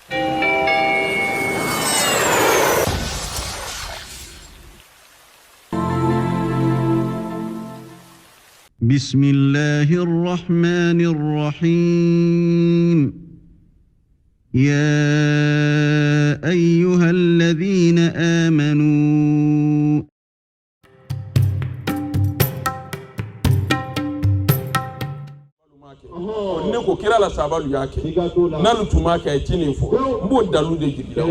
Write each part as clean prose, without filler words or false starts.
بسم الله الرحمن الرحيم يا أيها الذين آمنوا ne ko kira la sababu yake nalu tumake ay tinin fo mbo dalu de jibila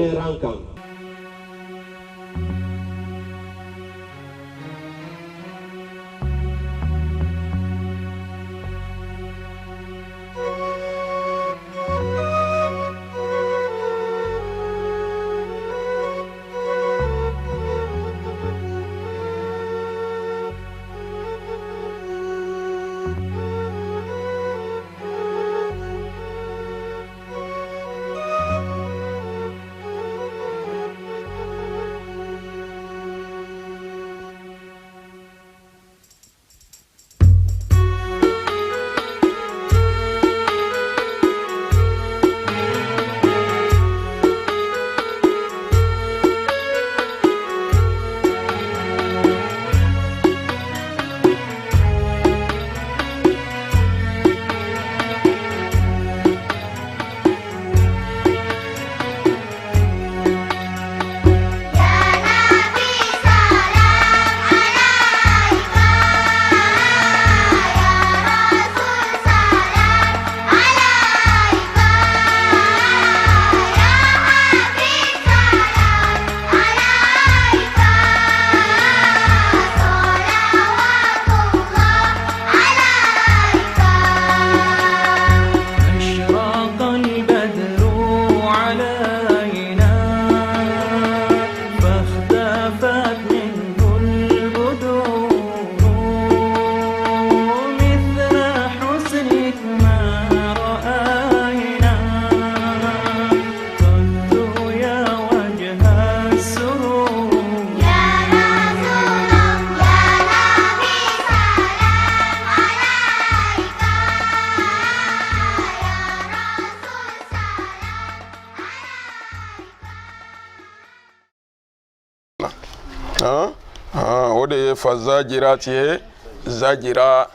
o de ye fa zajirati ye zajira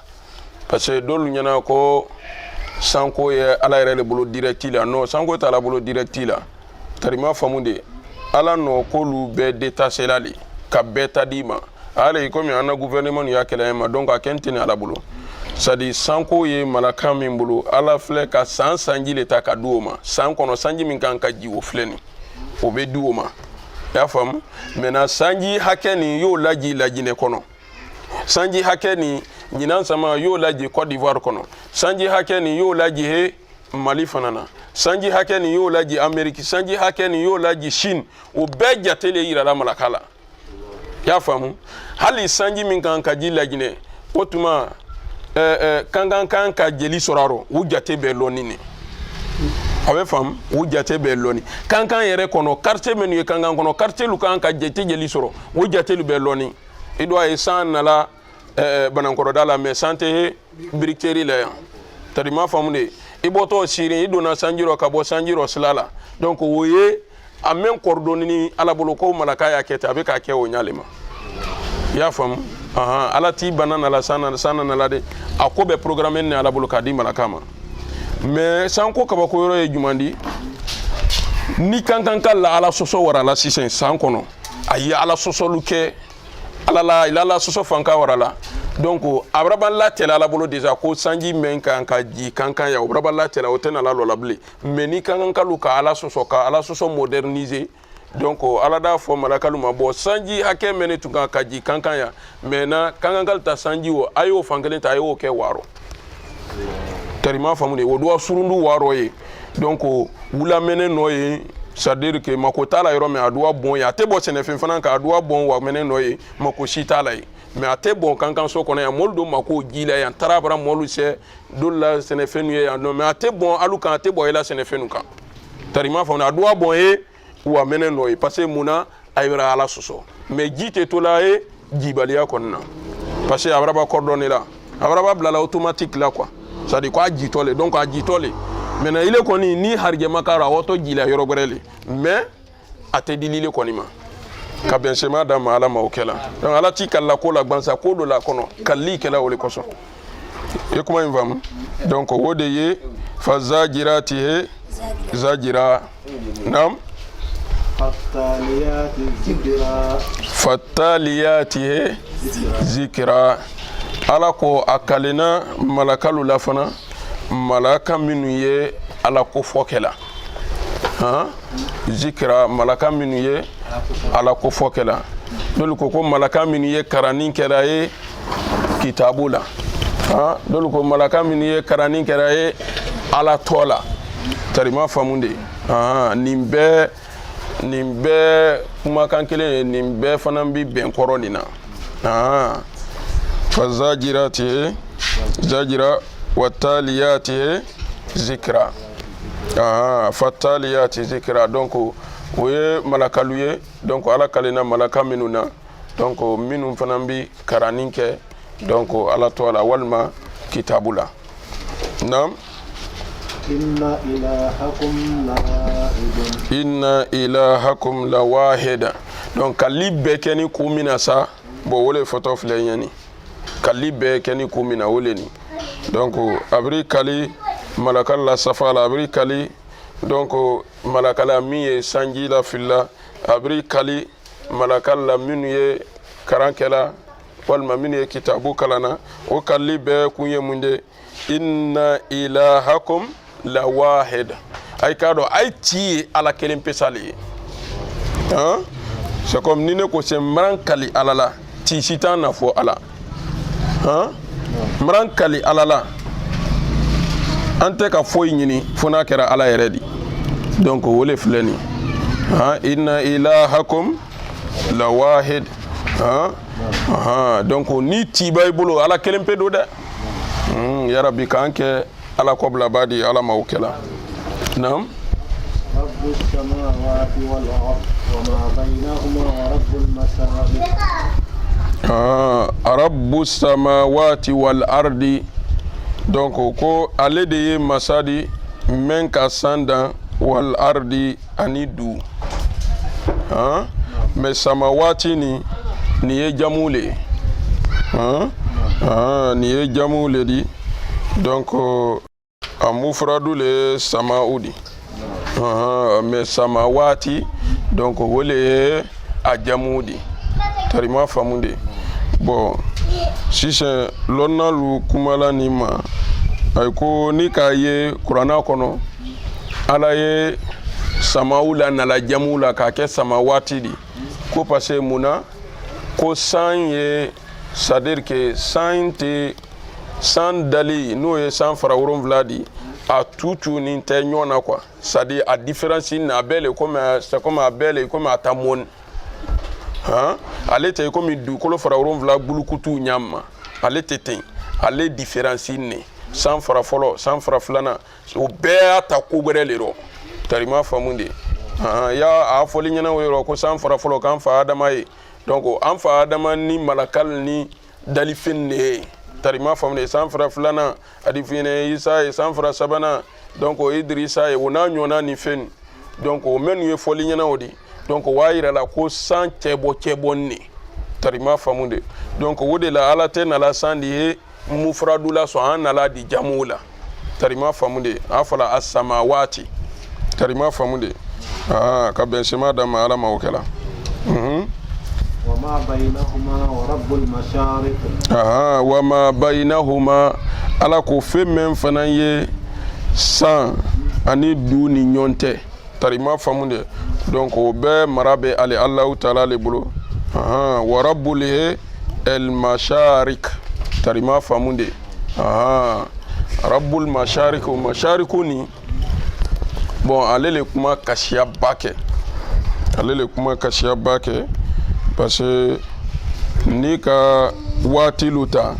parce que dolu ɲana ko sanko ye ala yɛrɛ le bolo directi la non sanko ta la bolo directi la tarima famu de ala no kolu bɛɛ détaché la le ka bɛɛ ta di ma ale komi an na gouvernement y'a kɛlɛ ma donc a kɛn tɛni ala bolo sadi sanko ye malakan min bolo ala filɛ ka san sanji le ta ka di o ma san kɔnɔ sanji min kan ka ji o filɛ nin o bɛ di o ma y'a faamu maintenant sanji hakɛ nin y'o laji lajinɛ kɔnɔ sanji hakɛ nin ɲinan sama y'o laji Côte d'Ivoire kɔnɔ sanji hakɛ nin y'o laji he Mali fana na sanji hakɛ nin y'o laji Amérique sanji hakɛ nin y'o laji Chine o bɛɛ jate le yirala malaka la y'a faamu hali sanji min kan ka ji lajinɛ o tuma kan ka jeli sɔrɔ o jate bɛɛ lɔni ne a bɛ faamu o jate bɛɛ lɔni kan yɛrɛ kɔnɔ quartier minnu ye kan kɔnɔ quartier lu kan ka jate jeli sɔrɔ o jate lu bɛɛ lɔni i doit ye san nala banankɔrɔda la mais san tɛ briqueterie la yan tari ma faamu de i bɔtɔ sirin i donna sanji rɔ ka bɔ sanji rɔ sila la donc o ye a mɛn kɔrɔdɔni ni ala bolo ko malaka y'a kɛ ten a bɛ k'a kɛ o ɲale ma i y'a faamu ala t'i bana nala san nala de a ko bɛ programme ni ala bolo k'a di malaka ma mais san ko kabako yɔrɔ ye juman di ni kan ka la ala sɔsɔ wara la sisan san kɔnɔ a ye ala sɔsɔlu kɛ ala sɔsɔ fanka wara la donc abraba la tɛla ala bolo déjà ko sanji men kan ka ji kan ya abraba la tɛla o tɛna la lɔla bilen mais ni kan ka lu ka ala sɔsɔ moderniser donc ala da fɔ malakalu ma bɔ sanji hakɛ mɛne tun kan ka ji kan ya mais na kan ta sanji o a y'o fankelen ta a y'o kɛ waro tarima famu de o doit surundu waro ye donc wula mɛne nɔ ye c'est-à-dire que mako t'a la yɔrɔ min a doit bon ye a tɛ bɔ sɛnɛfɛn fana kan a doit bon wa mɛne nɔ ye mako si t'a la ye mais a tɛ bɔn kankan so kɔnɔ yan mɔlu do mako ji la yan taara bara mɔlu sɛ dolu la sɛnɛfɛnw ye yan mais a tɛ bɔn alu kan a tɛ bɔn e la sɛnɛfɛnw kan tarima famu a doit bon ye wa mɛne nɔ ye parce que munna a yɛrɛ ala sɔsɔ mais ji tɛ to la ye jibaliya kɔni na parce que a baraba kɔrɔdɔnne la a baraba bilala automatique la quoi c'est-à-dire ko a jitɔ le donc a jitɔ le maintenant ile kɔni ni harjama kara woto jila yɔrɔ wɛrɛ le mais a tɛ dili le kɔni ma ka bɛnsɛma d'a ma ala ma o kɛla donc ala t'i kala ko la gbansa ko dɔ la kɔnɔ kalili kɛla o le kɔsɔn i kuma in faamu donc o de ye fa zajirati he zajira naam fattaliyati he zikira ala ko a kalena malakalu la fana malaka minnu ye ala ko fɔ kɛla zikira malaka minnu ye ala ko fɔ kɛla dolu ko malaka minnu ye karani kɛra ye kitabu la dolu ko malaka minnu ye karani kɛra ye ala tɔ la tarima faamu de nin bɛɛ kumakan kelen ye nin bɛɛ fana bi bɛn kɔrɔ nin na fa zajirati zajira wattaliyati zikra fattaliyati zikra donc o ye malakalu ye donc ala kalena malaka minnu na donc minnu fana bi karani kɛ donc ala tɔ la walima kitabu la naam inna ilahakum la wahida donc kali bɛɛ kɛ ni kun min na sa bon wole fɔtɔ filɛ ɲɛni kali bɛɛ kɛ ni kun min na wole ni donc abiri kali malakal la safa la abiri kali donc malakala min ye sanji la fila abiri kali malakal la minnu ye karankɛla walima minnu ye kitabu kalana o kali bɛɛ kun ye mun de inna ilahakum la wahid ay ka dɔn ay ti ye ala kelen pesali ye c'est comme ni ne ko c'est maran kali ala la ti si t'an na fɔ ala maran kali ala la an tɛ ka foyi ɲini fo n'a kɛra ala yɛrɛ di donc o le filɛ nin inna ilahakum la wahid donc ni tiba i bolo ala kelen pe do dɛ ya rabbi k'an kɛ ala kɔbilaba di ala ma o kɛla naam rabbus samawati wal ard wa ma baynahuma wa rabbul masariq rabbus samawati wal ardi donc ko ale de ye masadi men ka sanda wal ardi ani du mais samawati ni ye jamu le ni ye jamu le di donc a mufradu le samaudi mais samawati donc wole a jamu di tarima famunde bon sisan lɔnnalu kumala ni ma ay ko ni k'a ye kuranna kɔnɔ ala ye samawu la nala jamu la k'a kɛ samawati di ko parce que munna ko san ye c'est à dire que san tɛ san dali n'o ye san fara 7 di a tutu ni tɛ ɲɔgɔn na quoi c'est à dire a différence na bɛɛ le comme c'est comme a bɛɛ le comme a ta mɔni ale tɛ comme dugukolo fara 7 bulukutu ɲama ale tɛ ten ale différence ne san fara fɔlɔ san fara filanan o bɛɛ y'a ta ko wɛrɛ le rɔ tarima faamu de a fɔli ɲɛna o yɔrɔ ko san fara fɔlɔ k'an fa adama ye donc an fa adama ni malakal ni dalifin ne ye tarima faamu de san fara filanan adifine isa ye san fara sabanan donc idrisa ye o n'a ɲɔgɔnna ni fɛn donc o minnu ye fɔli ɲɛna o de donc o b'a yira la ko san cɛbɔ ne tarima faamu de donc o de la ala tɛ nala san di ye mufradu la sɔn an nala di jamu la tarima faamu de a fɔla asamawati tarima faamu de ka bɛnsɛma d'a ma ala ma o kɛla وما بينهما ورب المشارق وما بينهما ala ko fɛn min fana ye san ani du ni ɲɔgɔn tɛ tarima faamu de donc o bɛɛ mara bɛ ale alahu taala le bolo wa rabbul el masharik tarima faamu de rabbul masharik o mashariku ni bon ale le kuma kasiya ba kɛ parce que ni ka waatilu ta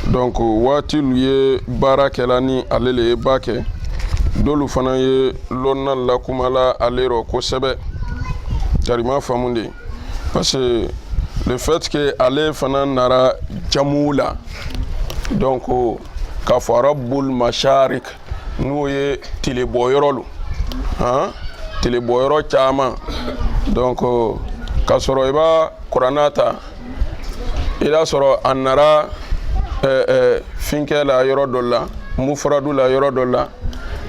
donc waatilu ye baara kɛla ni ale le ye ba kɛ dolu fana ye lɔnna lakumala ale rɔ kosɛbɛ tarima faamu de parce que le fait que ale fana nara jamu la donc k'a fɔ rabbul masharik n'o ye tile bɔ yɔrɔ lo tile bɔ yɔrɔ caman donc k'a sɔrɔ i b'a kuranna ta i b'a sɔrɔ a nara finkɛ la yɔrɔ dɔ la mufradu la yɔrɔ dɔ la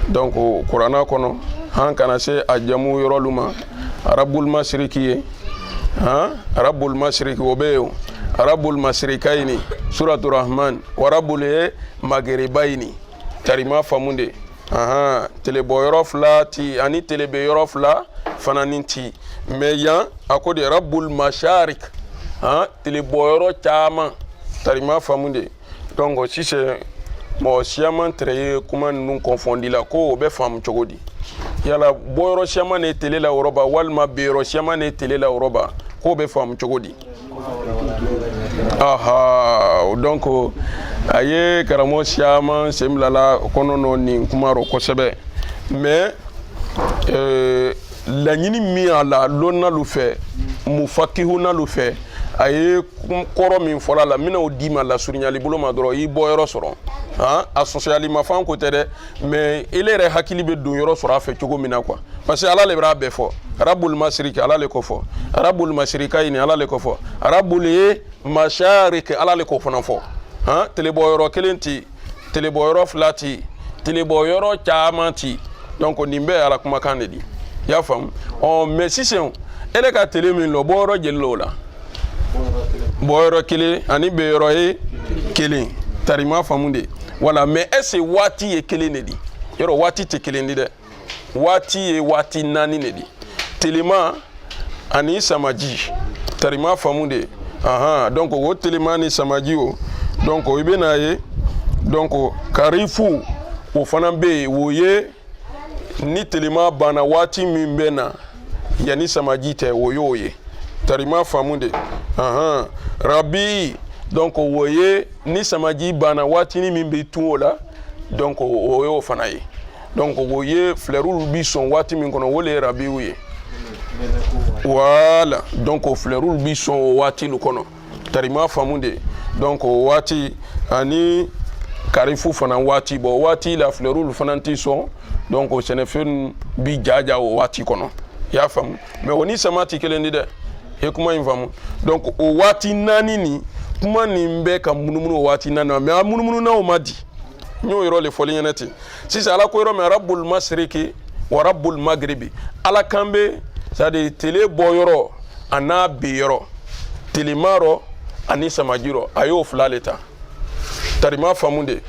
donc kuranna kɔnɔ an kana se a jamu yɔrɔ lu ma arabul masriki ye arabul masriki o bɛ yen arabul masrikayni suratu rahman wa rabul magribayni tarima famunde tele bɔ yɔrɔ fila ti ani tele bɛ yɔrɔ fila fana ni ti mais yan a ko de rabul masharik tele bɔ yɔrɔ caman tarima famunde donc sisan mɔgɔ siaman tɛrɛ ye kuma ninnu confondi la ko o bɛ faamu cogo di yala bɔyɔrɔ siaman ne tele la yɔrɔba walima bɛyɔrɔ siaman ne tele la yɔrɔba ko o bɛ faamu cogo di donc a ye karamɔgɔ siaman sen bilala kɔnɔ nin kuma rɔ kosɛbɛ mais laɲini min a la lɔnnalu fɛ mufakihunalu fɛ a ye kɔrɔ min fɔra la mina o di ma lasurunyali bolo ma dɔrɔn i bɔ yɔrɔ sɔrɔ a sɔsɔyali ma fan ko tɛ dɛ mais ele yɛrɛ hakili bɛ don yɔrɔ sɔrɔ a fɛ cogo min na quoi parce que ala le b'a bɛɛ fɔ arabul masriki ala le ko fɔ arabul masrikayni ala le ko fɔ arabul masharik ala le ko fana fɔ telebɔ yɔrɔ kelen ti telebɔ yɔrɔ fila ti telebɔ yɔrɔ caman ti donc nin bɛɛ ala kumakan de di i y'a faamu mais sisan ele ka tele min lɔ bɔ yɔrɔ jeli l'o la bɔyɔrɔ kelen ani bɛyɔrɔ ye kelen tarima faamu de wala mais est-ce waati ye kelen de di yɔrɔ waati tɛ kelen di dɛ waati ye waati naani de di telema ani samaji tarima faamu de donc o telema ni samaji o donc i bɛ n'a ye donc karifu o fana bɛ yen o ye ni telema banna waati min bɛ na yanni samaji tɛ o y'o ye tarima faamu de rabi donc o ye ni samaji banna waatini min bɛ tun o la donc o y'o fana ye donc o ye fleurs bi sɔn waati min kɔnɔ o le ye rabiw ye voilà donc o fleurs bi sɔn o waati lu kɔnɔ tarima faamu de donc o waati ani karifu fana waati bon waati la fleurs fana ti sɔn donc o sɛnɛfɛn bi jaja o waati kɔnɔ i y'a faamu mais o ni sama ti kelen di dɛ e kuma in faamu donc o waati naani ni kuma nin bɛ ka munumunu o waati naani mais a munumunu na o ma di n y'o yɔrɔ le fɔli ɲɛna ten sisan ala ko yɔrɔ min arabul masriki wa rabbul magribi ala kan bɛ c'est à dire tele bɔ yɔrɔ a n'a ben yɔrɔ telema rɔ ani samaji rɔ a y'o fila le ta tarima faamu de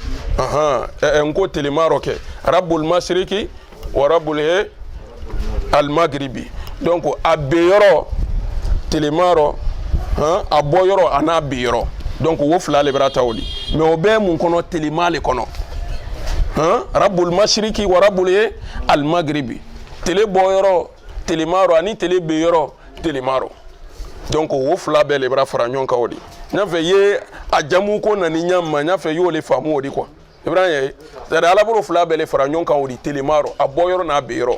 n ko telema rɔ kɛ arabul masriki wa rabbul al magribi donc a ben yɔrɔ telema rɔ a bɔ yɔrɔ a n'a ben yɔrɔ donc o fila le bɛra ta o di mais o bɛɛ mun kɔnɔ telema le kɔnɔ rabbul masriki wa rabbul al magribi tele bɔ yɔrɔ telema rɔ ani tele ben yɔrɔ telema rɔ donc o fila bɛɛ le bɛra fara ɲɔgɔn kan o di n y'a fɛ ye a jamu ko nani ɲa ma n y'a fɛ y'o le faamu o di quoi i bɛra ye c'est à dire ala b'o fila bɛɛ le fara ɲɔgɔn kan o di telema rɔ a bɔ yɔrɔ n'a ben yɔrɔ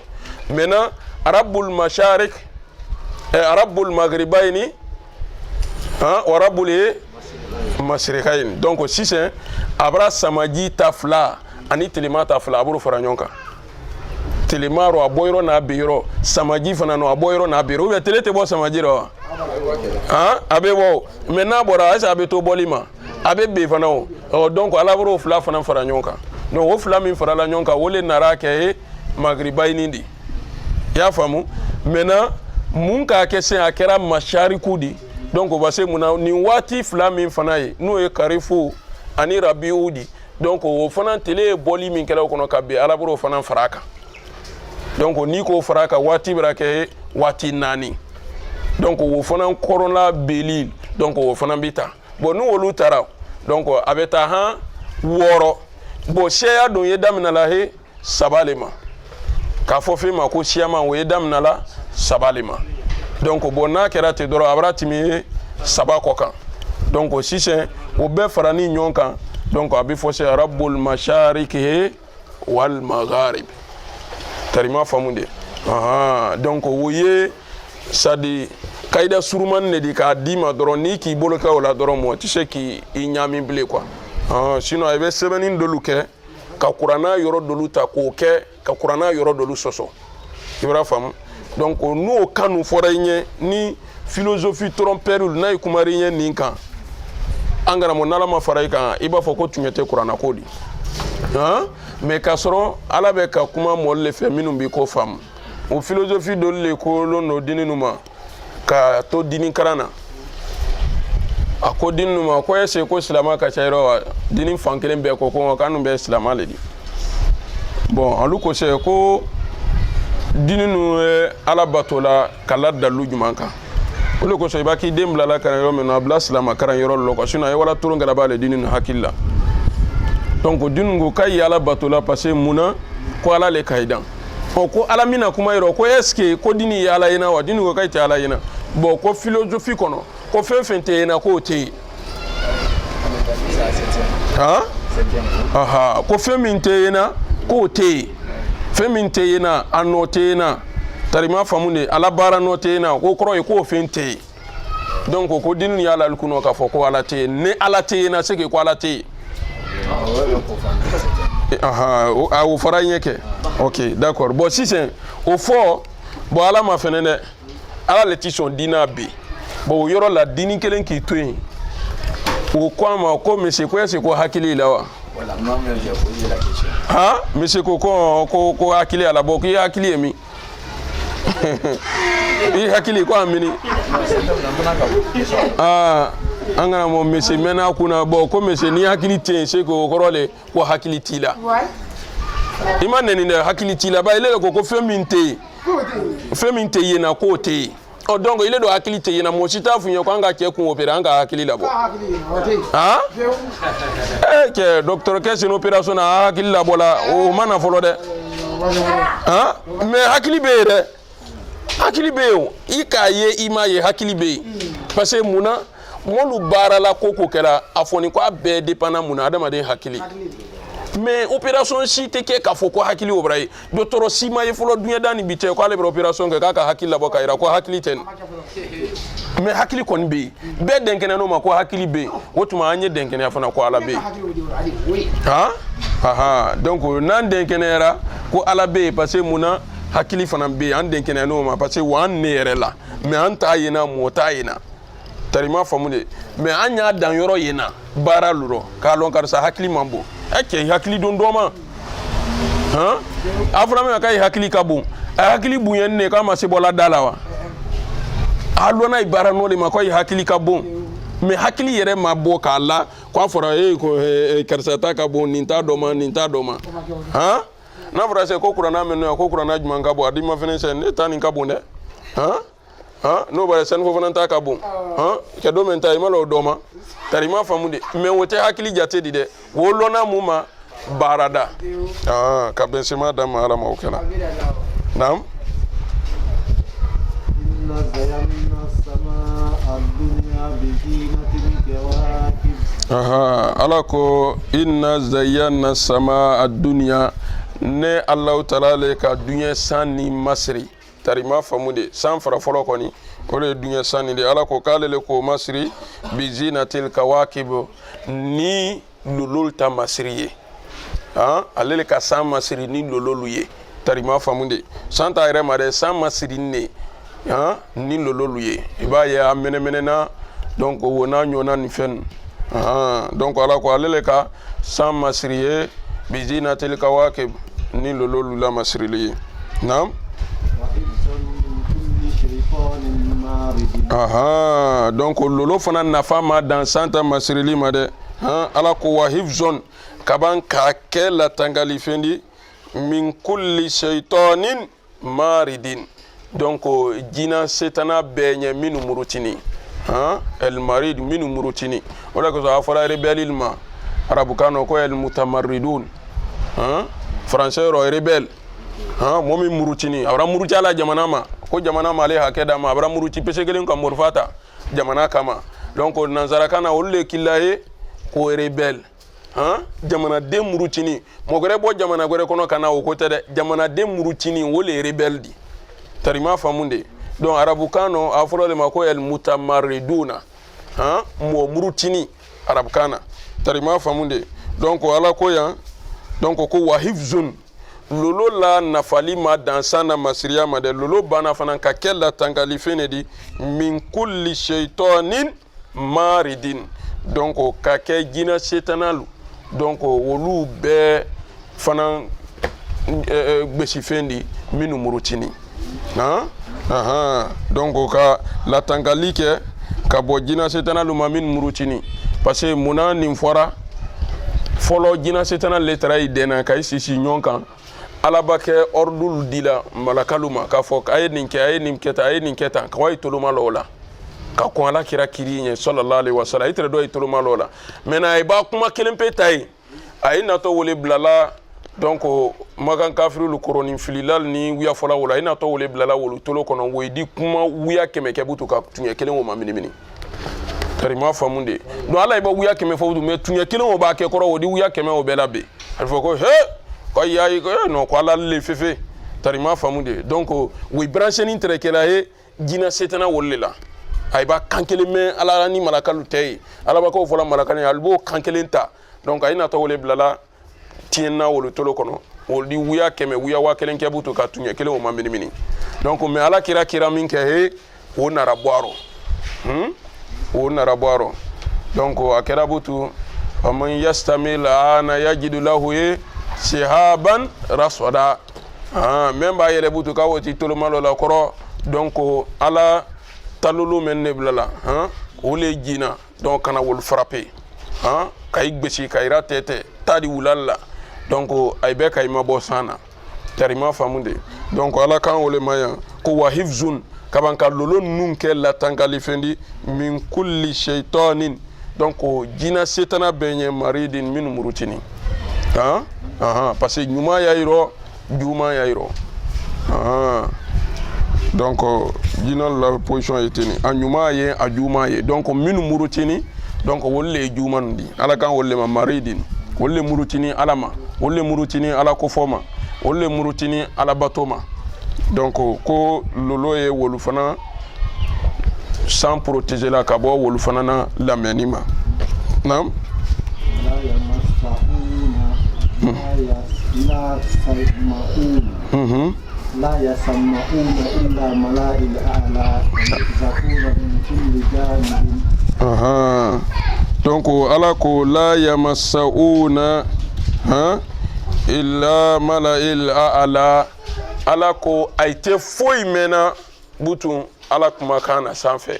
maintenant arabul masharik arabul magribayni wa rabbul masrikayn donc sisan a bɛra samaji ta fila ani telema ta fila a b'o fara ɲɔgɔn kan telema rɔ a bɔ yɔrɔ n'a ben yɔrɔ samaji fana no a bɔ yɔrɔ n'a ben yɔrɔ ou bien tele tɛ bɔ samaji rɔ wa a bɛ bɔ mais n'a bɔra est-ce que a bɛ to bɔli ma a bɛ ben fana o donc ala b'o fila fana fara ɲɔgɔn kan donc o fila min farala ɲɔgɔn kan o le nara kɛ magribayni di i y'a faamu maintenant mun k'a kɛ sisan a kɛra mashariku di donc o bɛ se mun na nin waati fila min fana ye n'o ye karifu ani rabiu di donc o fana tele ye bɔli min kɛra o kɔnɔ ka ben ala b'o fana fara a kan donc n'i k'o fara a kan waati bɛra kɛ waati naani donc o fana kɔrɔla beli donc o fana bɛ ta bon n'olu taara donc a bɛ taa wɔɔrɔ bon sɛya dun ye daminɛla he saba le ma k'a fɔ fɛn ma ko siyama o ye daminɛla saba le ma donc bon n'a kɛra ten dɔrɔn a bɛra tɛmɛ ye saba kɔ kan donc sisan o bɛɛ fara ni ɲɔgɔn kan donc a bɛ fɔ se rabbul mashariki wal magharib tarima faamu de donc o ye sadi kayida surumani de di k'a d'i ma dɔrɔn n'i k'i bolo kɛ o la dɔrɔn mɔgɔ tɛ se k'i ɲaami bilen quoi sinon i bɛ sɛbɛnni dɔlu kɛ ka kurana yɔrɔ dolu ta k'o kɛ ka kurana yɔrɔ dolu sɔsɔ i b'a faamu donc n'o kanu fɔra i ɲɛ ni philosophie trompeur n'a ye kuma i ɲɛ nin kan an karamɔgɔ n'ala ma fara i kan i b'a fɔ ko tun tɛ kurana ko di mais k'a sɔrɔ ala bɛ ka kuma mɔli le fɛ minnu b'i ko faamu o philosophie dolu le kolon no dini nu ma ka to dini karan na a ko dini nu ma ko ɛse ko silama ka ca yɔrɔ wa dini fan kelen bɛɛ ko k'anu bɛ silama le di bon olu ko se ko dini nu ala bato la ka ladalu juman kan o de kosɔn i b'a k'i den bilala karan yɔrɔ min na a bila silama karan yɔrɔ la quoi sinon a ye wala tolon kɛra b'ale dini nu hakili la donc dini ko k'a ye ala bato la parce que munna ko ala le ka i dan ko ala mina kuma yɔrɔ ko est ce que ko dini ye ala yena wa dini ko k'a tɛ ala yena bon ko philosophie kɔnɔ ko fɛn fɛn tɛ yena k'o tɛ yen ko fɛn min tɛ yena k'o tɛ yen fɛn min tɛ yena a nɔ tɛ yena tari ma faamu de ala baara nɔ tɛ yena ko kɔrɔ ye k'o fɛn tɛ yen donc ko dini ye ala kunna k'a fɔ ko ala tɛ yen ni ala tɛ yena c'est que ko ala tɛ yen o fara ɲɛ kɛ ok d'accord bon sisan o fɔ bon ala ma fɛnɛ dɛ ala le ti sɔn dina be bon o yɔrɔ la dini kelen k'i to yen o ko a ma ko monsieur ko est-ce que ko hakili la wa monsieur ko ko hakili ala bon k'i hakili ye min i hakili ko a mini an kana mɔ monsieur mɛnna kunna bon ko monsieur ni hakili tɛ yen c'est que o kɔrɔ le ko hakili t'i la i ma nɛni dɛ hakili t'i la ba ile ko fɛn min tɛ yen na k'o tɛ yen donc ile do hakili tɛ yen na mɔgɔ si t'a f'u ɲɛ ko an ka cɛ kun opérer an ka hakili labɔ cɛ docteur kɛ sen opération na a hakili labɔla o ma na fɔlɔ dɛ mais hakili bɛ yen dɛ hakili bɛ yen i k'a ye i m'a ye hakili bɛ yen parce que munna molu baara la ko kɛra a fɔ ni ko a bɛɛ dépend munna adamaden hakili mais opération si tɛ kɛ k'a fɔ ko hakili o bara ye dɔgɔtɔrɔ si ma ye fɔlɔ duɲɛda ni bi cɛ ko ale bɛ opération kɛ k'a ka hakili labɔ k'a yira ko hakili tɛ nin mais hakili kɔni bɛ yen bɛɛ dɛnkɛnɛ n'o ma ko hakili bɛ yen o tuma an ye dɛnkɛnɛya fana ko ala bɛ yen donc n'an dɛnkɛnɛyara ko ala bɛ yen parce que munna hakili fana bɛ yen an dɛnkɛnɛya n'o ma parce que wa an ne yɛrɛ la mais an t'a ye na mɔgɔ t'a ye na tari ma faamu de mais an y'a dan yɔrɔ ye na baara lurɔ k'a lɔn karisa hakili man bon cɛ hakili don dɔ ma a fɔra min k'a ye hakili ka bon a hakili bonyani de k'a ma se bɔla da la wa a lɔnna ye baara nɔ de ma k'a ye hakili ka bon mais hakili yɛrɛ ma bɔ k'a la k'a fɔra ko karisa ta ka bon nin t'a dɔ ma nin t'a dɔ ma n'a fɔra se ko kuranna mɛn n'o ye ko kuranna jumɛn ka bon a di ma fɛnɛ sɛ ne ta nin ka bon dɛ n'o bɔra sani fo fana ta ka bon cɛ dɔ min ta i ma la o dɔ ma tari ma faamu de mais o tɛ hakili jate di dɛ o lɔnna mun ma baarada ka bɛnsema d'a ma ala ma o kɛra naam ala ko inna zayyana sama ad-dunya ne Allahu taala le ka dunya san ni masiri tari ma faamu de san fara fɔlɔ kɔni o de ye dunya san ni de ala ko k'ale le ko masiri bi zinatil kawakib ni lolol ta masiri ye ale le ka san masiri ni lololu ye tari ma faamu de san ta yɛrɛ ma dɛ san masiri ne ni lololu ye i b'a ye a mɛnɛmɛnɛna donc o n'a ɲɔgɔnna ni fɛn donc ala ko ale le ka san masiri ye bi zinatil kawakib ni lololu la masirili ye naam donc lolo fana nafa ma dan santa masirili ma dɛ ala ko wa hifzon kaban k'a kɛ latangali fendi min kulli shaytanin maridin donc jina setana bɛɛ ɲɛ minnu murutini el marid minnu murutini o de kosɔn a fɔra rebelle ma arabukan na ko el mutamarridun français yɔrɔ rebelle mɔgɔ min murutini a bɔra muruti ala jamana ma ko jamana ma ale hakɛ d'a ma a bɔra muruti pese kelen ka morifa ta jamana kama donc nanzarakan na olu de kila ye ko rebelle jamanaden murutini mɔgɔ wɛrɛ bɔ jamana wɛrɛ kɔnɔ ka na o ko tɛ dɛ jamanaden murutini o le ye rebelle di tari ma faamu de donc arabukan na a fɔra le ma ko el mutamarriduna mɔgɔ murutini arabukan na tari ma faamu de donc ala ko yan donc ko wa hifzun lolo la nafali ma dansana masriya ma de lolo bana fana ka kella tangali fenedi min kulli shaytanin maridin donc ka ke jina setanalu donc wolu be fana gbesi fendi minu murutini donc ka la tangali ke ka bo jina setanalu ma min murutini parce que muna nin fora folo jina setana letra idena kay sisi nyonkan alaba ke ordul dila malakaluma ka fok ay ninketa ka way toluma lola ka ko ala kira kiriye sallallahu alaihi wasallam itre do toluma lola mena ay ba kuma kelempe tay ay nato wole blala donc magan kafirul koroni fililal ni wiya fola wala ina to wole blala wolu tolo kono woydi kuma wiya kemeke butu ka tunye kelen wo mamini tarima famunde no ala iba wuya keme fawdu me tunya kelen o ba ke koro wodi wuya keme o bela be alfo ko he ko yayi ko no ko ala le fefe tarima famunde donc we branche ni tere kela he jina setana wolela ay ba kankele me ala ni malakalu tay ala ba ko fola malakani albo kankele ta donc ay na to wole blala tienna wolo tolo kono wodi wuya keme wuya wa kelen ke butu ka tunya kelen o mamini donc me ala kira min ke he wona rabwaro ونربارو donc akera butu man yastamil ana yajidu lahu shihaban raswada memba yele butu ka woti tolumalo la koro donc ala talulu men neblala wole jina donc kana wol frapper kay gbesi kayra tete tadi wulalla donc ay be kay mabo sana tarima famunde donc ala kan wole maya ko wa hifzun kabanka lolo nunke la tangali fendi min kulli shaytanin donc jina setana benye maridin min murutini parce que nyuma yairo juma yairo donc jina la position eteni anyuma ye ajuma ye donc min murutini donc wolle juma ndi ala kan wolle ma maridin wolle murutini alama wolle murutini ala kofoma wolle murutini ala batoma donc ko lolo ye wolu fana sans protéger la kabo wolu fana na lamenima nam la yasma'una illa mala'il a'la zakura min kulli janibin donc ala ko la yamassauna illa mala'il a'la ala ko aite foi mena butu ala kuma kana sanfɛ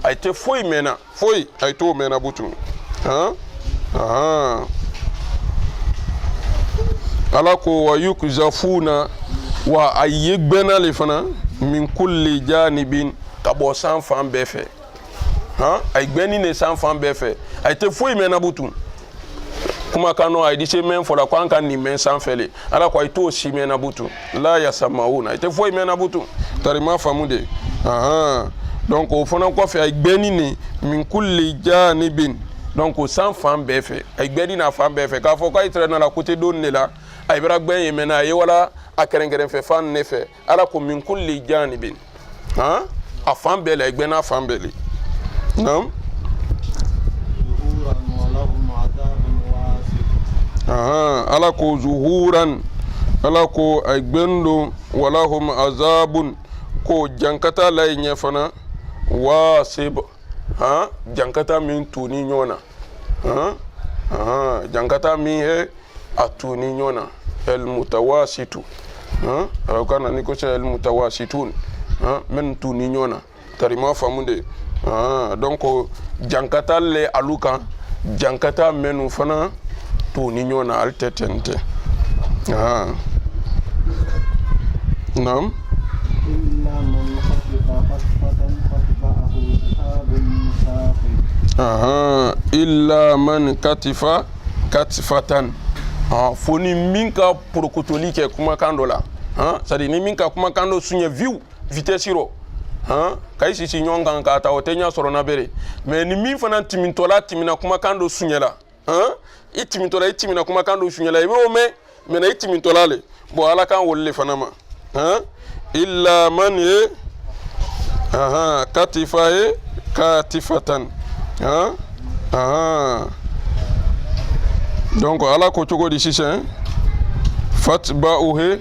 aite foi mena foi aito mena butu ala ko wa yukzafuna wa ayyibna li fana min kulli janibin ka bo sanfan bɛɛ fɛ ay gbeni ne sanfan bɛɛ fɛ aite foi mena butu kuma kano ay dise men fola ko an kan ni men sanfele ala ko ay to si men abutu la yasmauna ite foi men abutu tarima famude donc o fona ko fe ay gbeni ni min kulli janibin donc o san fam be fe ay gbeni na fam be fe ka fo ko ay tre na la côté don ne la ay bra gben yemena ay wala akerengeren fe fan ne fe ala ko min kulli janibin a fam be la gbena fam be li nam ala ko zuhuran ala ko ay gbendo walahum azabun ko jankata lay nyefana wasib jankata min tuni nyona jankata mi he atuni nyona el mutawasitu kana niko cha el mutawasitun men tuni nyona tarima famunde donc jankata le aluka jankata menu fana tuni nyona altetente nam illa man khatifa fatfatan fatba'ahu shihabun musafir illa man katifa katifatan foni minka prokotoli ke kuma kando la c'est-à-dire ni minka kuma kando sunye view vitesse ro kai sisi nyonga ka ta otenya soro na bere mais ni min fana timintola timina kuma kando sunye la itimintola itimina kuma kando sunye la ibo me na itimintola le bo ala kan wolle fana ma illa man ye katifa ye katifatan donc ala ko cogo di sisan fatba'uhu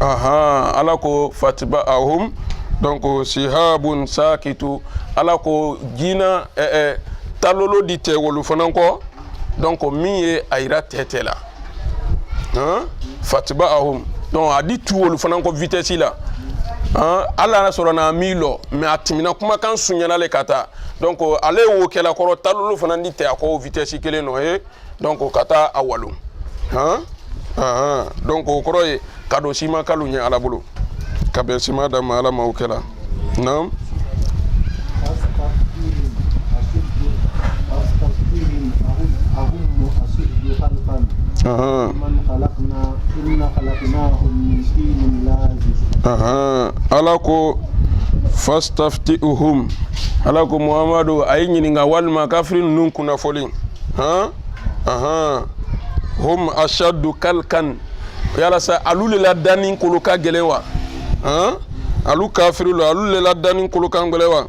aha ala ko fatba'ahum donc sihabun sakitu ala ko jina talolo di te wolu fanan ko donc min ye ayira tete la fatba'ahum donc adi tu wolu fanan ko vitesse la ala na sɔrɔ na milo mais atimina kuma kan sunyana le kata donc ale wo kɛla kɔrɔ talolo fanan di te ako vitesse kelen no he donc kata awalu donc o kɔrɔ ye kado sima kalu ɲɛ ala bolo ka bɛn sima da ma ala ma o kɛla naam ala ko fastafti'uhum ala ko muhammadu ay ɲininka walima kafirin nun kunnafoli hum ashaddu kalkan yala sa alu le la dani kolo ka gɛlɛn wa alu kafiru lo alu le la dani kolo ka gɛlɛn wa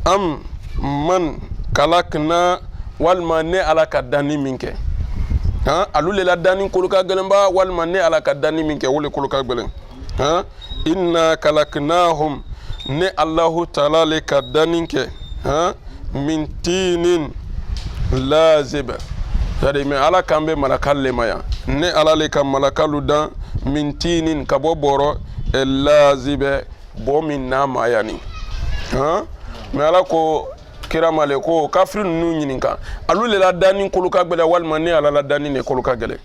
am man kalakna walima ne ala ka dani min kɛ alu le la dani kolo ka gɛlɛn ba walima ne ala ka dani min kɛ wole kolo ka gɛlɛn inna kalaknahum ne allahu taala le ka dani kɛ min tinin lazib c'est-à-dire mais ala kan bɛ malakal le ma yan ne ala le ka malakalu dan min tinin ka bɔ bɔrɔ lazibɛ bɔ min n'a ma yani mais ala ko kira male ko kafiri ninnu ɲininka alu le la dani kolo ka gɛlɛn walima ne ala la dani ne kolo ka gɛlɛn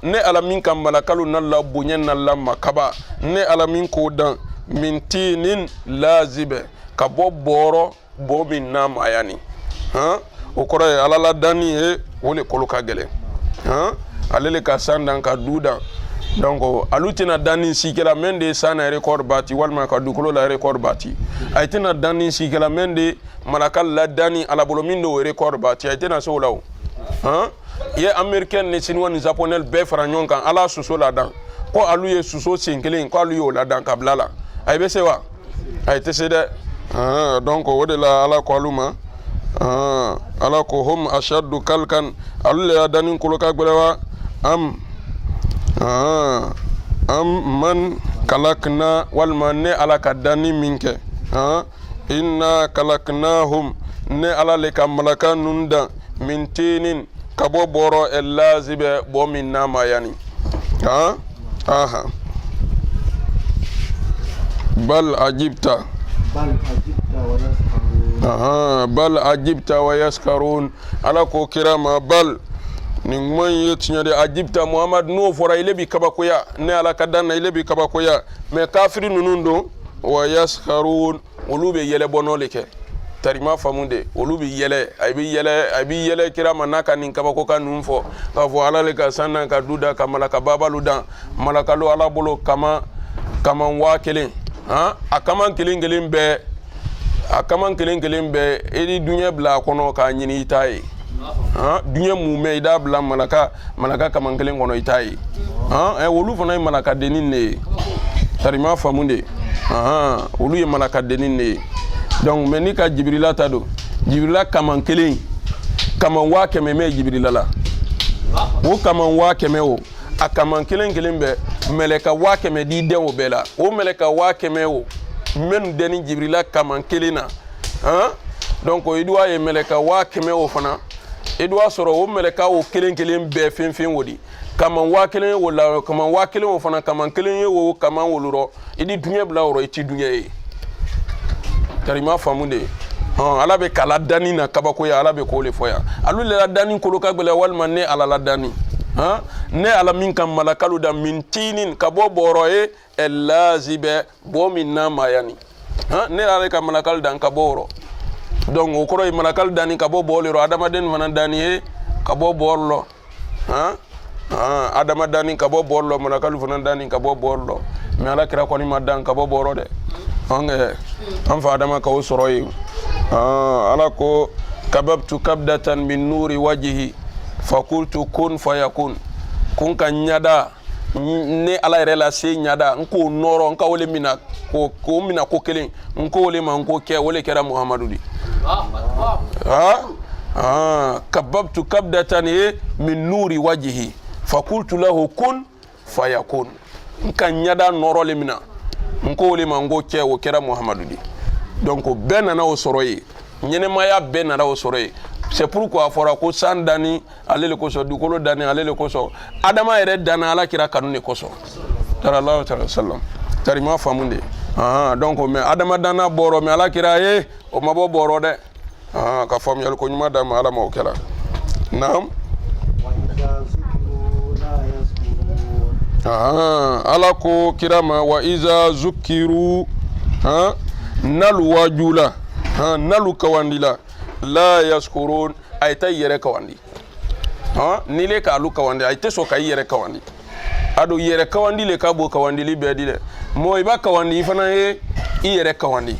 ne ala min ka malakalu na la bonya na la makaba ne ala min ko dan min tinin lazibɛ ka bɔ bɔrɔ bɔ min n'a ma yani o kɔrɔ ye ala la dani ye wole kolo ka gɛlɛn ale le ka san dan ka du dan donc alu tɛna dani sikɛla men de san na record bati walima ka dukolo la record bati ay tɛna dani sikɛla men de malakal la dani ala bolo min do record bati ay tɛna so law ye américain ni chinois ni japonais bɛɛ fara ɲɔgɔn kan ala suso la dan ko alu ye suso sen kelen ko alu ye o la dan ka bila la ay bɛ se wa ay tɛ se dɛ donc o de la ala ko alu ma ala ko hum ashaddu kalkan alu le dani kolo ka gbɛlɛ wa am man kalakna walma ne ala ka dani min kɛ inna kalaknahum ne ala le ka malaka nun dan min tinin ka bɔ bɔrɔ lazibɛ bɔ min n'a ma yani bal ajibta bal ajibta wa yaskarun ala ko kirama bal nin man ye tiɲɛ de ajibta muhammad n'o fɔra ile bi kabakoya ne ala ka dan na ile bi kabakoya mais kafiri ninnu don wa yaskarun olu bɛ yɛlɛ bɔnɔ le kɛ tarima faamu de olu bɛ yɛlɛ a bɛ yɛlɛ kirama n'a ka nin kabako ka ninnu fɔ k'a fɔ ala le ka san dan ka du da ka malaka babalu dan malakalu ala bolo kama 1000 a kama kelen kelen bɛɛ a kaman kelen kelen bɛ edi dunya bila a kɔnɔ k'a ɲini i t'a ye dunya mun bɛ i da bila malaka kaman kelen kɔnɔ i t'a ye olu fana ye malaka denin de ye tarima faamu de olu ye malaka denin de ye donc mais ni ka jibirila ta don jibirila kaman kelen kaman 100,000 mɛ jibirila la o kaman 100,000 o a kaman kelen kelen bɛ mɛlɛka 100,000 di den o bɛɛ la o mɛlɛka 100,000 o men deni jibrila kaman kelen na donc i doit ye mɛlɛka 100,000 o fana i doit sɔrɔ o mɛlɛka o kelen kelen bɛɛ fɛn fɛn o di kaman 100,000 o la kaman 100,000 o fana kaman kelen ye o kaman wolorɔ i di dunya bila o rɔ i ti dunya ye tarima faamu de ala bɛ kala dani na kabakoya ala bɛ k'o le fɔ yan alu le la dani kolo ka gɛlɛn walima ne ala la dani ne ala min ka malakalu da min tinin ka bɔ bɔrɔ ye lazibɛ bɔ min n'a ma yani ne ala ka malakalu dan ka bɔ yɔrɔ donc o kɔrɔ ye malakalu dani ka bɔ bɔrɔ yɔrɔ adamaden fana dani ye ka bɔ bɔrɔ lɔ adama dani ka bɔ bɔrɔ lɔ malakalu fana dani ka bɔ bɔrɔ lɔ mais ala kira kɔni ma dan ka bɔ bɔrɔ dɛ an fa adama ka o sɔrɔ ye ala ko kababtu kabdatan min nuri wajihi fakultu kun fayakun kun ka ɲada ne ala yɛrɛ la se ɲada n k'o nɔrɔ n ka wale mina k'o mina ko kelen n k'o wale ma n k'o kɛ wale kɛra muhamadu de kababtu kabdatan min nuri wajhi fakultu lahu kun fayakun nka nyada noro le mina nko le mango che wo kera Muhammadu di donc ben na o soroye nyene maya ben na o soroye c'est pourquoi fora ko san dani alele ko so dukolo dani alele ko so adama ere dana ala kira kanune ko so sallallahu alaihi wasallam tarima famunde donc mais adama dana boro mais ala kira o mabo boro de ka fam yal ko nyuma dam ala mo kala naam ala ko kirama wa iza zukiru nalu wajula nalu kawandila la yaskurun ayta yere kawandi nile ka alu kawandi ayte so kay yere kawandi ado yere kawandi le ka bo kawandi li be dile moy ba kawandi fana yere kawandi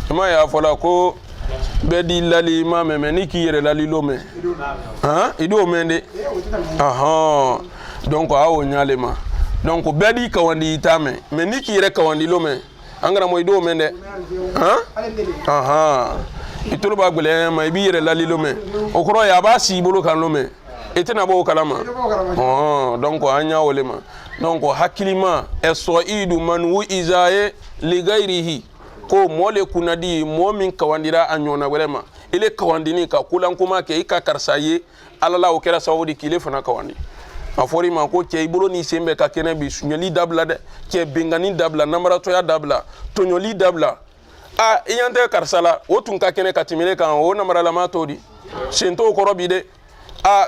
ma ya fola ko be di lali ma me ni ki yere lali lo me ido mende donc awo nyalema donc be di kawandi tame me ni ki yere kawandi lo me angara moy do mende itulu ba gbele ma ibi yere lali lo me okoro ya ba si bolo kan lo me etena bo kalama donc anya wolema donc hakilima idu man wu izaye li gairihi ko mole kunadi momin kawandira anyona welema ile kawandini ka kulan kuma ke ika karsaye alala o kera sawodi kile fana kawandi afori ma ko ke ibolo ni sembe ka kene bi sunyali dabla de ke bengani dabla namara to ya dabla tonyoli dabla iyante karsala o tun ka kene katimile kan o namara la matodi sento korobi de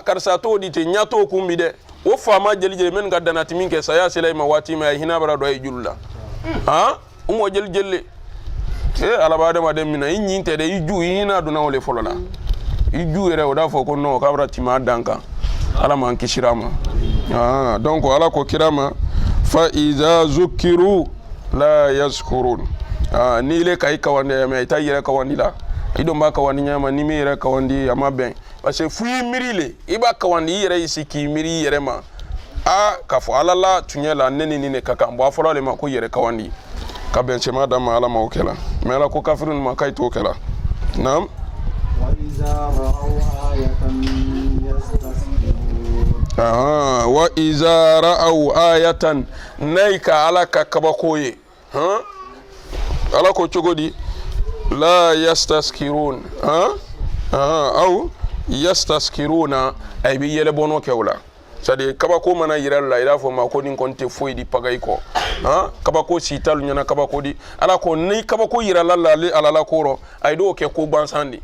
karsa to di te nyato kumbi de o fama jeli men ga danati min ke saya selay ma wati ma hina bara do ay julla umo jeli alabade ma dem mina yinyinte de iju hina do na wole folola iju ere o da fo ko no kabra tima danka ala man kishirama donc ala ko kirama fa iza zukiru la yazkurun ni le kai kawande me tayire kawandila ido mba kawandi nyama ni mere kawandi ama ben parce que fui mirile iba kawandi yere isiki miri yere ma kafo alala tunyela neni ne kaka mbo afolo le ma ko yere kawandi ka ben chema dama ala ma okela me ala ko kafirun ma kai to okela nam wa iza ra'aw ayatan yastasbirun wa iza ra'aw ayatan naika ala ka kabakoye ala ko chogodi la yastaskirun au yastaskiruna ay bi yele bono kewla sadi kaba ko mana yiral la ila fo ma ko din konte foy di pagay ko kaba ko sitalu nyana kaba ko di ala ko ni kaba ko yiral la ala la koro ay do ke ko bansandi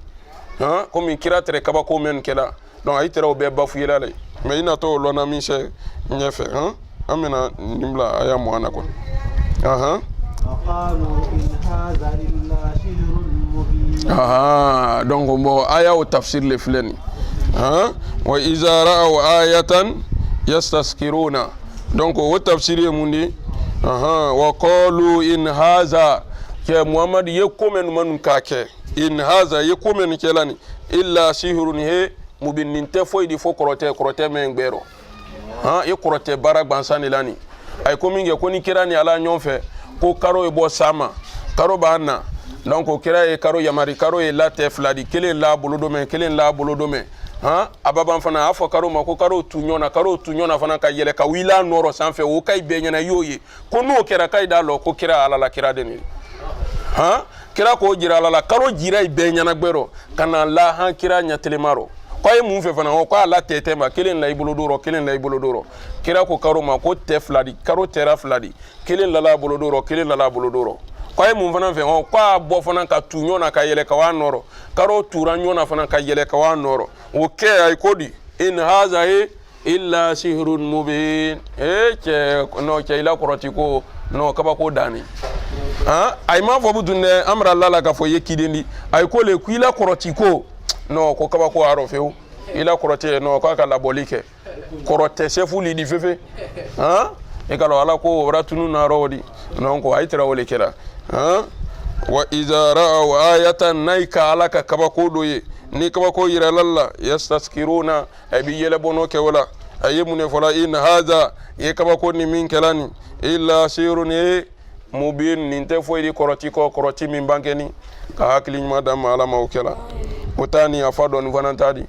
ko mi kiratere kaba ko men kela donc ay tero be bafu yela lay mais ina to lona mi che nyefe amena nimla aya mo anako qalu in hadha illa sihrun mubin donc bon aya au tafsir le fleni wa iza ra'aw ayatan yastaskiruna donc au tafsir mundi wa qalu in hadha ke muhammad yekomen man kake in hadha yekomen kelani illa sihrun mubin ninte foy di fo korote men gbero ye korote barak bansani lani ay ko minge ko ni kirani ala nyonfe ko karo e bo sama karo bana donc o kira e karo yamari karo e la te fladi kelen la bolodo men kelen la bolodo men ababan fana afo karo ma ko karo tunyona fana ka yele ka wila noro sanfe o kay benyana yoyi ko no kira kay dalo ko kira ala la kira deni kira ko jira ala la karo jira e benyana gbero kana la kira nyatelemaro ko e mun fe fana ko ala tete ma kelen la ibulodoro kira ko karo ma ko te fladi karo tera fladi kelen la bolodoro ko e mun fana fe ko bo fana ka tunyona ka yele ka wa noro karo turanyona fana ka yele ka wa noro o ke ay kodi in haza illa sihrun mubin che no che ila korotiko no kaba ko dani ay ma fo budunne amra lala ka fo yekidendi ay ko le kuila korotiko no ko kaba ko aro feu ila korote no ko ka la bolike korote sefu li di fefe e kala ala ko ratunu na rodi non ko ay tira wole kela wa iza ra'aw ayatan naika alaka kaba ko doye ni kaba ko yira lalla yastaskiruna abi yele bono ke wala ayemune fola in hadha ye kaba ko ni min kelani illa sirun mubin ninte foydi koroti min bankeni ka hakli madam ala mawkela utani afadon vanantadi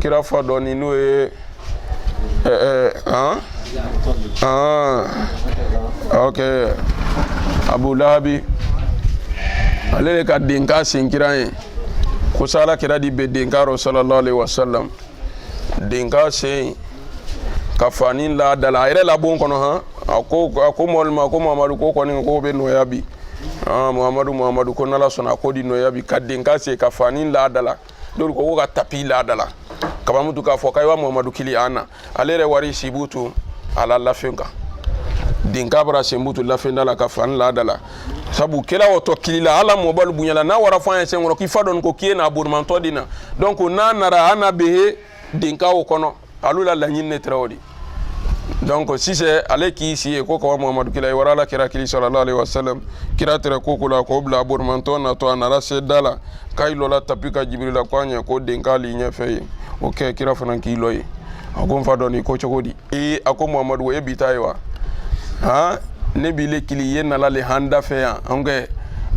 kira fa dɔɔni n'o ye ok Abu Lahabi ale de ka denka sen kira ye ko sala kira di be denka ro sallallahu alaihi wasallam denka sen ka fani la dala a yɛrɛ labon kɔnɔ han a ko mɔlima ko Muhamadu ko kɔni ko be nɔya bi Muhamadu ko n'Ala sɔnna ko di nɔya bi ka denka sen ka fani la dala dolu ko ka tapi la dala kabamutu k'a fɔ k'a b'a Muhamadu kili an na ale yɛrɛ wari sibutu ala lafen kan denka bara senbutu lafen da la ka fani la dala sabu kela oto kilila ala mobile bunyala na wara fa sen ngoro ki fadon ko kie na abonnement dina donc na nara ana behe denka o kono alula la nyinne trawdi donc si c'est ale ki si ko ko Muhammadu kila wara la kira kili sallallahu alaihi wasallam kira tere ko kula ko bla abonnement na to anara se dala kay lola tapika jibril ko anya ko denka li nya fe ok kira fanan ki loyi agon fadon ko chogodi ako Muhammadu e bitaywa ha ne bile kili ye nala le handa fe ya onge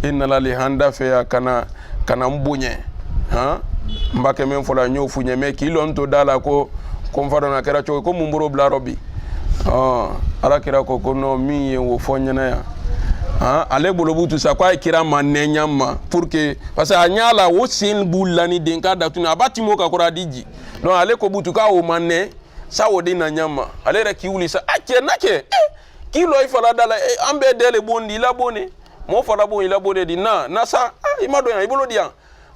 e nala le handa fe ya kana mbunye ha mbake men fola nyo funye me kilo nto dala ko mfado na kera cho ko mumburo bla robi ala kira ko no mi ye wo fonya na ya ha ale bolobutu sa kwa kira manenya ma pour que parce que anyala wo sin bulani denka datuna abati mo ka kora diji no ale ko butu ka o manne sa wo de na nyama ale ra kiuli sa ake nake kilo ifala dala ambe dele bondi la bone mo fala bon ila bone di na sa imado ya ibolo dia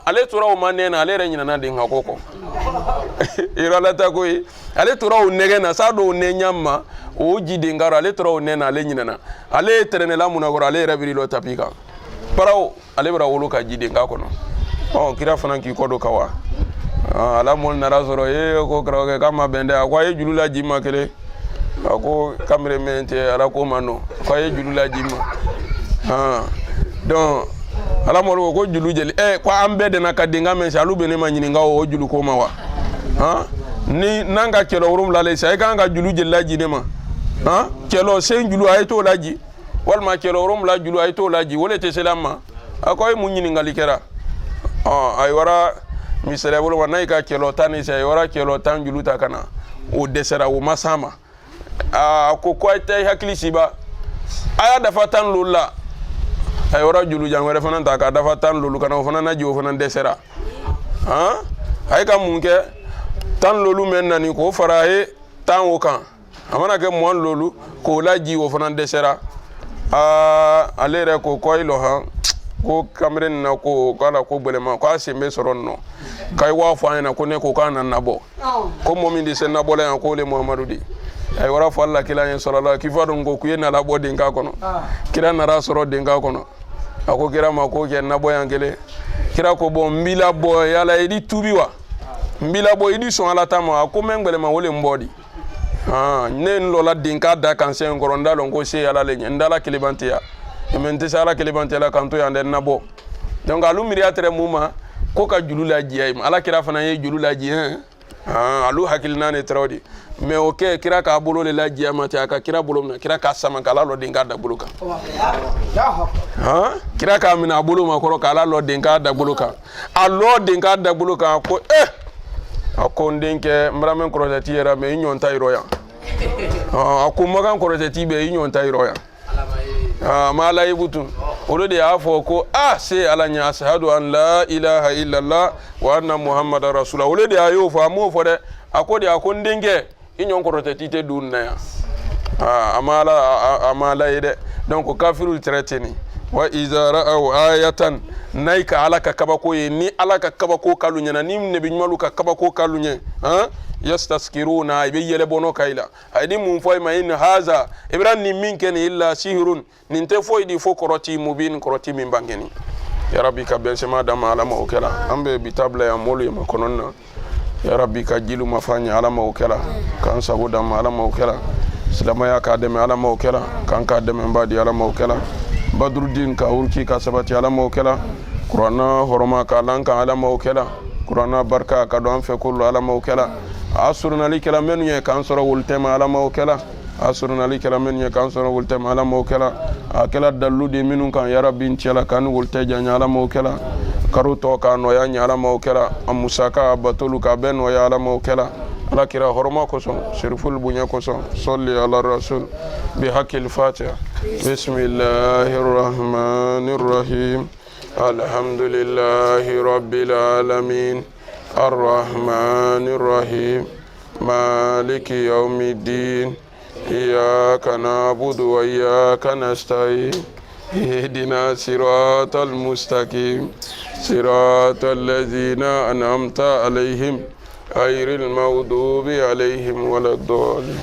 ale tora o manne na ale renyina na de ngakoko irala ta ko ale tora o nege na sa do nenyama o jide ngaro ale tora o nena ale nyina na ale terene la muna goro ale rabiri lo tapika parao ale bra wolo ka jide ngako no kira fanan ki kodo kawa ala mol na razoro ko kraoge kama bende akwa e julula jima kele ako cameraman te ala ko mano ko e julula jima donc ala mol ko julu jeli ko ambe de na kadinga men salu bene ma nyini nga o julu ko ma wa ni nanga kelo rum la le sai kanga julu jeli la jine ma kelo sen julu ay to laji wal ma kelo rum la julu ay to laji wole te selama ako e mun nyini ngali kera ay wara misere bolo wanai ka kelo tani sai wara kelo tan julu ta kana o desera o masama ko ko tay hakli siba aya dafa tan lulla ay wara julu jangore fana ta ka dafa tan lulu kana fana na jiwo fana desera ay ka munke tan lulu men nani ko farahe tan o kan amana ke mon lulu ko la jiwo fana desera alere ko koilo ko kamren na ko kala ko belema ko asembe soronno kay wa fa na ko ne ko kana nabo ko momin di sen nabo la ko le Muhammadu di ay wara fa Allah kila en sallallahu ki fa don go ku yena la bodin ka kono kira na rasoro den ka kono ako kira ma ko ke nabo yan kele kira ko bo mbila bo yala idi tubiwa mbila bo idi son ala tama ko mengbele ma wole mbodi ne lola den ka da kan sen goronda lon ko se yala le ndala kilibantiya mente sala kelebante la kanto yande nabo donc alu miriya tere muma ko ka julula jiay ala kira fana ye julula ji alu hakilna ne trawdi mais ok kira ka bolo le la jiyama ta ka kira bolo na kira ka sama kala lo dinga da buluka kira ka mina bolo ma ko kala lo dinga da buluka allo dinga da buluka ko ako ndenke mramen krotati era me nyon tayro ya ako magan krotati be nyon tayro ya mala ibutu olode afo ko se alanya ashhadu an la ilaha illallah wa anna muhammadar rasulullah olode ayo fa mo fo de akode akondenge inyon ko rotetite dunna ya amala ide donc kafirul treteni wa iza ra'aw ayatan naika alaka kabako ni alaka kabako kalunya ni nebi nymalu ka kabako kalunya yastaskiruna ibe yele bono kaila aydi mum foy ma in haza ibran ni minken illa sihrun ninte foy di fo koroti mubin koroti min bangeni ya rabbi ka bensema dama alama okela ambe bitable ya molu ya makononna ya rabbi ka jilu mafanya alama okela kan sabu dama alama okela silama ya ka deme alama okela kan ka deme mbadi alama okela badruddin ka urki ka sabati alama okela qur'ana horoma ka lanka alama okela qur'ana barka ka do an fe kullu alama okela asurna likala men ye kan soro wultema alama okela asurna likala men ye kan soro wultema alama okela akela dallude minun kan ya rabbi incela kan wulte janya alama okela karuto ka no ya nyala mawkela amusaka batulu ka ben wa ya la mawkela ala kira horma ko son sirful bunya ko son salli ala rasul bi haqqil fatiha bismillahir rahmanir rahim alhamdulillahi rabbil alamin arrahmanir rahim maliki yawmiddin iyyaka na'budu wa iyyaka nasta'in اهدنا صراط المستقيم صراط الذين أنعمت عليهم غير المغضوب عليهم ولا الضالين